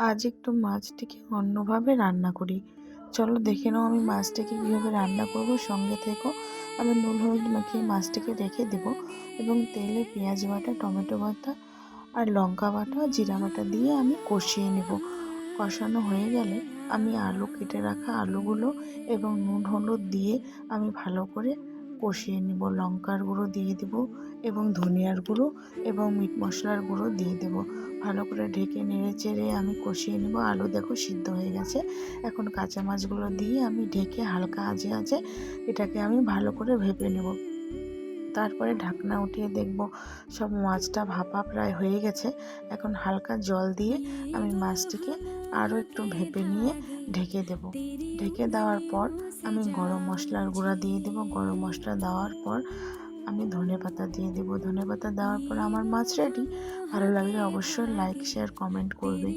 আজ একটু মাছটিকে অন্যভাবে রান্না করি। চলো দেখে নাও আমি মাছটাকে কীভাবে রান্না করব, সঙ্গে থেকো। আমি নুন হলুদ মাখিয়ে মাছটাকে রেখে দেব এবং তেলে পেঁয়াজ বাটা, টমেটো বাটা আর লঙ্কা বাটা, জিরা বাটা দিয়ে আমি কষিয়ে নেব। কষানো হয়ে গেলে আমি আলু কেটে রাখা আলুগুলো এবং নুন হলুদ দিয়ে আমি ভালো করে কষিয়ে নেব। লঙ্কার গুঁড়ো দিয়ে দেব এবং ধনিয়ার গুঁড়ো এবং মিট মশলার গুঁড়ো দিয়ে দেব। ভালো করে ঢেকে নেড়ে চেড়ে আমি কষিয়ে নেব। আলু দেখো সিদ্ধ হয়ে গেছে। এখন কাঁচা মাছগুলো দিয়ে আমি ঢেকে হালকা আঁচে আঁচে এটাকে আমি ভালো করে ভেপে নেব। তারপরে ঢাকনা উঠিয়ে দেখব সব মাছটা ভাপা প্রায় হয়ে গেছে। এখন হালকা জল দিয়ে আমি মাছটিকে আরও একটু ভেপে নিয়ে ঢেকে দেব। ঢেকে দেওয়ার পর আমি গরম মশলার গুঁড়া দিয়ে দেব। গরম মশলা দেওয়ার পর আমি ধনেপাতা দিয়ে দেব। ধনেপাতা দেওয়ার পর আমার মাছ রেডি। ভালো লাগলে অবশ্যই লাইক, শেয়ার, কমেন্ট করবে।